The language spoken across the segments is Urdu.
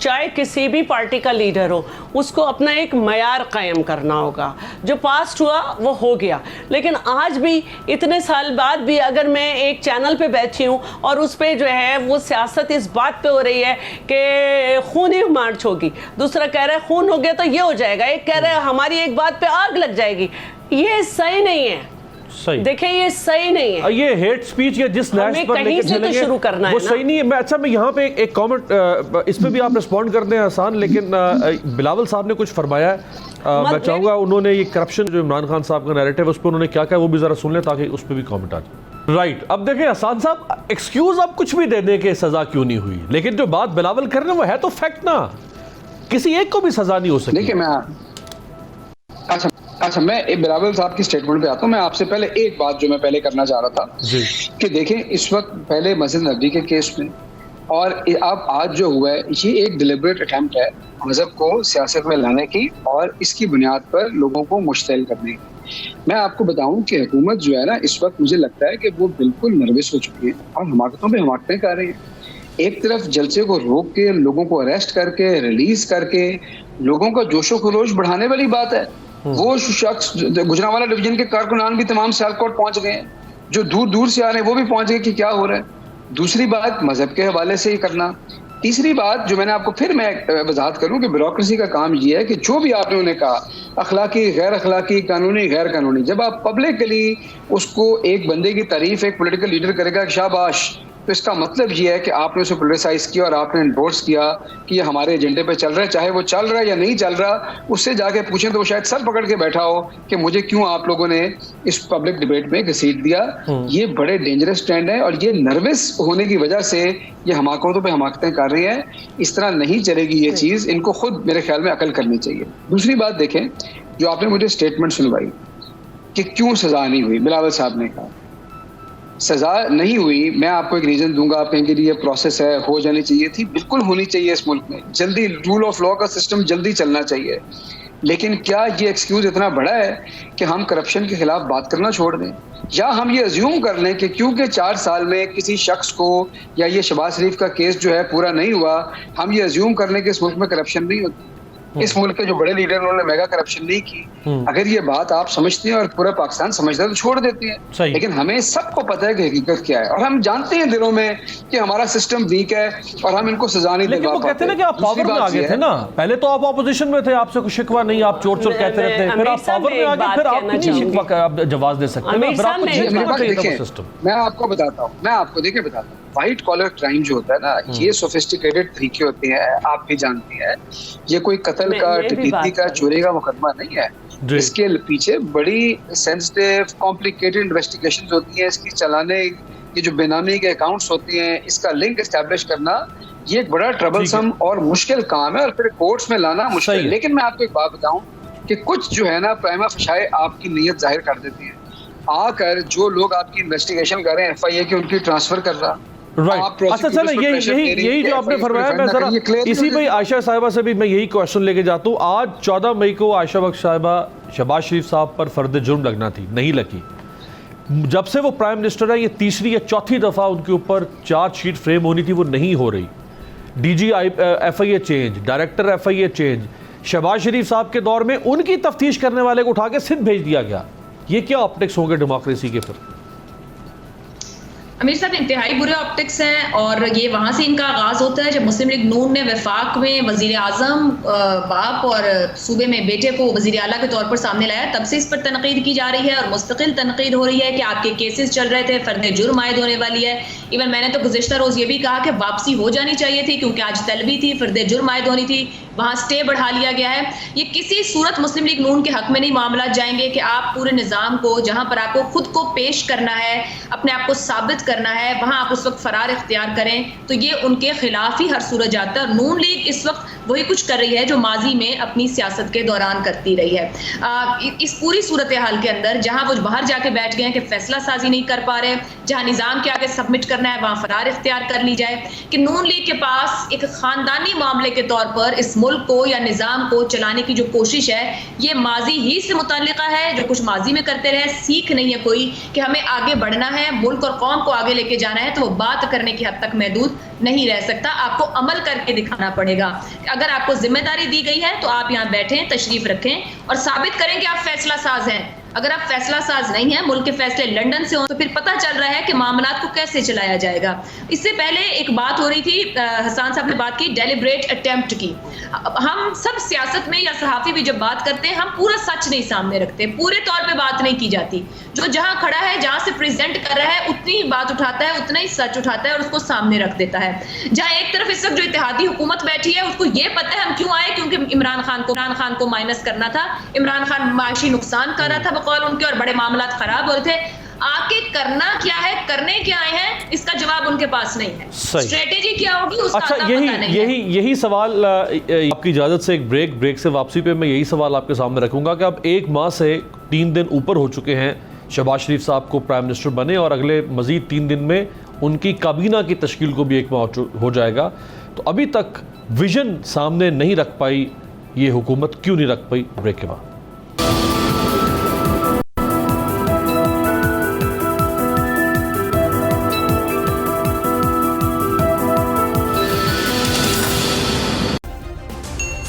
چاہے کسی بھی پارٹی کا لیڈر ہو, اس کو اپنا ایک معیار قائم کرنا ہوگا. جو پاسٹ ہوا وہ ہو گیا, لیکن آج بھی اتنے سال بعد بھی اگر میں ایک چینل پہ بیٹھی ہوں اور اس پہ جو ہے وہ سیاست اس بات پہ ہو رہی ہے کہ خونی مارچ ہوگی, دوسرا کہہ رہا ہے خون ہو گیا تو یہ ہو جائے گا, ایک کہہ رہا ہے ہماری ایک بات پہ آگ لگ جائے گی, یہ صحیح نہیں ہے. دیکھیں یہ صحیح نہیں ہے, یہ ہیٹ سپیچ یا جس نیش پر لے کے چلیں گے وہ صحیح نہیں ہے. اچھا میں یہاں پہ ایک کامنٹ اس پہ بھی آپ رسپونڈ کرتے ہیں حسان, لیکن بلاول صاحب نے کچھ فرمایا ہے, میں چاہوں گا انہوں نے یہ کرپشن جو عمران خان صاحب کا نیریٹو ہے اس پہ انہوں نے کیا کہا وہ بھی ذرا سن لیں تاکہ اس پہ بھی کامنٹ آ جائے. رائٹ, اب دیکھیں حسان صاحب ایکسکیوز آپ کچھ بھی دے دیں کہ سزا کیوں نہیں ہوئی, لیکن جو بات بلاول کر رہے ہیں وہ ہے تو فیکٹ نا, کسی ایک کو بھی سزا نہیں ہو سکی. دیکھیں میں اچھا میں بلاول صاحب کی سٹیٹمنٹ پہ آتا ہوں. میں آپ سے پہلے ایک بات جو میں پہلے کرنا چاہ رہا تھا کہ دیکھیں اس وقت پہلے مسجد نبوی کے کیس میں اور اب آج جو ہوا ہے یہ ایک ڈیلیبریٹ اٹیمپٹ ہے مذہب کو سیاست میں لانے کی اور اس کی بنیاد پر لوگوں کو مشتعل کرنے کی. میں آپ کو بتاؤں کہ حکومت جو ہے نا اس وقت مجھے لگتا ہے کہ وہ بالکل نروس ہو چکی ہے اور حماقتوں پہ حماقتیں کر رہی ہیں. ایک طرف جلسے کو روک کے لوگوں کو اریسٹ کر کے ریلیز کر کے لوگوں کا جوش و خروش بڑھانے والی بات ہے. وہ شخص گجرانوالہ ڈویژن کے کارکنان بھی تمام سیالکوٹ پہنچ گئے ہیں, جو دور دور سے آ رہے ہیں وہ بھی پہنچ گئے کہ کیا ہو رہا ہے. دوسری بات مذہب کے حوالے سے ہی کرنا. تیسری بات جو میں نے آپ کو پھر میں وضاحت کروں کہ بیوروکریسی کا کام یہ ہے کہ جو بھی آپ نے انہیں کہا اخلاقی غیر اخلاقی قانونی غیر قانونی, جب آپ پبلکلی اس کو ایک بندے کی تعریف ایک پولیٹیکل لیڈر کرے گا کہ شاباش, تو اس کا مطلب یہ ہے کہ آپ نے اسے پولیٹیسائز کیا اور آپ نے انڈورس کیا کہ یہ ہمارے ایجنڈے پہ چل رہا ہے, چاہے وہ چل رہا ہے یا نہیں چل رہا. اس سے جا کے پوچھیں تو وہ شاید سر پکڑ کے بیٹھا ہو کہ مجھے کیوں آپ لوگوں نے اس پبلک ڈیبیٹ میں گھسیٹ دیا. یہ بڑے ڈینجرس ٹرینڈ ہے اور یہ نروس ہونے کی وجہ سے یہ حماقتوں پہ حماقتیں کر رہی ہیں. اس طرح نہیں چلے گی یہ چیز, ان کو خود میرے خیال میں عقل کرنی چاہیے. دوسری بات دیکھیں جو آپ نے مجھے اسٹیٹمنٹ سنوائی کہ کیوں سزا نہیں ہوئی, بلاول صاحب نے کہا سزا نہیں ہوئی. میں آپ کو ایک ریزن دوں گا, آپ کہیں گے یہ پروسیس ہے ہو جانی چاہیے تھی, بالکل ہونی چاہیے اس ملک میں جلدی, رول آف لا کا سسٹم جلدی چلنا چاہیے. لیکن کیا یہ ایکسکیوز اتنا بڑا ہے کہ ہم کرپشن کے خلاف بات کرنا چھوڑ دیں, یا ہم یہ ازیوم کر لیں کہ کیونکہ 4 سال میں کسی شخص کو یا یہ شہباز شریف کا کیس جو ہے پورا نہیں ہوا, ہم یہ ازیوم کر لیں کہ اس ملک میں کرپشن نہیں ہوتی. اس ملک کے جو بڑے لیڈر انہوں نے میگا کرپشن نہیں کی. اگر یہ بات آپ سمجھتے ہیں اور پورا پاکستان سمجھتا ہے تو چھوڑ دیتے ہیں, لیکن ہمیں سب کو پتہ ہے کہ حقیقت کیا ہے اور ہم جانتے ہیں دلوں میں کہ ہمارا سسٹم ویک ہے اور ہم ان کو سزا نہیں دلوا پاتے. کہتے ہیں کہ آپ پاور میں آگے تھے نا, پہلے تو آپ اپوزیشن میں تھے, آپ سے کوئی شکوہ نہیں, آپ چور چور کہتے رہتے ہیں, پھر آپ پاور میں آگے, پھر آپ نہیں شکوہ جواز دے سکتے. میں آپ کو بتاتا ہوں, میں آپ کو دیکھیں بتاتا ہوں, وائٹ کالر کرائم جو ہوتا ہے نا یہ سوفسٹیکیٹڈ طریقے ہوتے ہیں, آپ بھی جانتی ہیں. یہ کوئی قتل کا, ڈکیتی کا, چوری کا مقدمہ نہیں ہے. اس کے پیچھے بڑی سینسٹیو کمپلیکیٹڈ انویسٹیگیشنز ہوتی ہیں, اس کی چلانے یہ جو بے نامی کے اکاؤنٹس ہوتی ہیں اس کا لنک اسٹیبلش کرنا یہ ایک بڑا ٹربلسم اور مشکل کام ہے اور پھر کورٹس میں لانا مشکل ہے. لیکن میں آپ کو ایک بات بتاؤں کہ کچھ جو ہے نا پرائما فشائے آپ کی نیت ظاہر کر دیتی ہیں. آ کر جو لوگ آپ کی انویسٹیگیشن کر رہے ہیں FIA کی ان کی ٹرانسفر کر رہا. اچھا چلیں یہی جو آپ نے فرمایا, میں ذرا اسی پہ عائشہ صاحبہ سے بھی میں یہی کوشچن لے کے جاتا ہوں. آج 14 مئی کو عائشہ بخش صاحبہ شہباز شریف صاحب پر فرد جرم لگنا تھی, نہیں لگی. جب سے وہ پرائم منسٹر ہے یہ تیسری یا چوتھی دفعہ ان کے اوپر چارج شیٹ فریم ہونی تھی, وہ نہیں ہو رہی. DG FIA change, director FIA change. Shahbaz Sharif صاحب کے دور میں ان کی تفتیش کرنے والے کو اٹھا کے سندھ بھیج دیا گیا. یہ کیا آپٹکس ہوں گے ڈیموکریسی کے؟ پھر امیر صاحب انتہائی برے آپٹکس ہیں اور یہ وہاں سے ان کا آغاز ہوتا ہے جب مسلم لیگ نون نے وفاق میں وزیر اعظم باپ اور صوبے میں بیٹے کو وزیر اعلیٰ کے طور پر سامنے لایا. تب سے اس پر تنقید کی جا رہی ہے اور مستقل تنقید ہو رہی ہے کہ آپ کے کیسز چل رہے تھے, فرد جرم عائد ہونے والی ہے. ایون میں نے تو گزشتہ روز یہ بھی کہا کہ واپسی ہو جانی چاہیے تھی کیونکہ آج طلبی تھی, فرد جرم عائد ہونی تھی, وہاں سٹے بڑھا لیا گیا ہے. یہ کسی صورت مسلم لیگ نون کے حق میں نہیں معاملات جائیں گے کہ آپ پورے نظام کو جہاں پر آپ کو خود کو پیش کرنا ہے, اپنے آپ کو ثابت کرنا ہے, وہاں آپ اس وقت فرار اختیار کریں. تو یہ ان کے خلاف ہی ہر صورت جاتا ہے. اور نون لیگ اس وقت وہی کچھ کر رہی ہے جو ماضی میں اپنی سیاست کے دوران کرتی رہی ہے. اس پوری صورتحال کے اندر جہاں وہ باہر جا کے بیٹھ گئے ہیں کہ فیصلہ سازی نہیں کر پا رہے, جہاں نظام کے آگے سبمٹ کرنا ہے وہاں فرار اختیار کر لی جائے, کہ نون لیگ کے پاس ایک خاندانی معاملے کے طور پر اس ملک کو یا نظام کو چلانے کی جو کوشش ہے یہ ماضی ہی سے متعلقہ ہے. جو کچھ ماضی میں کرتے رہے, سیکھ نہیں ہے کوئی کہ ہمیں آگے بڑھنا ہے, ملک اور قوم کو آگے لے کے جانا ہے, تو وہ بات کرنے کی حد تک محدود نہیں رہ سکتا. آپ کو عمل کر کے دکھانا پڑے گا. اگر آپ کو ذمہ داری دی گئی ہے تو آپ یہاں بیٹھیں, تشریف رکھیں اور ثابت کریں کہ آپ فیصلہ ساز ہیں. اگر آپ فیصلہ ساز نہیں ہیں, ملک کے فیصلے لندن سے ہوں, تو پھر پتہ چل رہا ہے کہ معاملات کو کیسے چلایا جائے گا. اس سے پہلے ایک بات ہو رہی تھی, حسان صاحب نے بات کی ڈیلیبریٹ اٹیمپٹ کی. ہم سب سیاست میں یا صحافی بھی جب بات کرتے ہیں, ہم پورا سچ نہیں سامنے رکھتے, پورے طور پہ بات نہیں کی جاتی. جو جہاں کھڑا ہے, جہاں سے پریزنٹ کر رہا ہے, اتنی ہی بات اٹھاتا ہے, اتنا ہی سچ اٹھاتا ہے اور اس کو سامنے رکھ دیتا ہے. جہاں ایک طرف اس وقت جو اتحادی حکومت بیٹھی ہے, اس کو یہ پتہ ہے ہم کیوں آئے, کیونکہ عمران خان کو مائنس کرنا تھا. عمران خان معاشی نقصان کر رہا تھا بقول ان کے, اور بڑے معاملات خراب ہو رہے تھے. آگے کرنا کیا ہے, کرنے کیا آئے ہیں, اس کا جواب ان کے پاس نہیں ہے. اسٹریٹجی کیا ہوگی اس کا پتہ نہیں ہے. یہی سوال, آپ کی اجازت سے ایک بریک سے واپسی پہ میں یہی سوال آپ کے سامنے رکھوں گا کہ اب 1 ماہ سے 3 دن اوپر ہو چکے ہیں شہباز شریف صاحب کو پرائم منسٹر بنے, اور اگلے مزید 3 دن میں ان کی کابینہ کی تشکیل کو بھی 1 ماہ ہو جائے گا. تو ابھی تک ویژن سامنے نہیں رکھ پائی یہ حکومت, کیوں نہیں رکھ پائی؟ بریک کے بعد.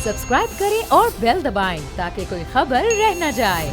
سبسکرائب کریں اور بیل دبائیں تاکہ کوئی خبر رہ نہ جائے.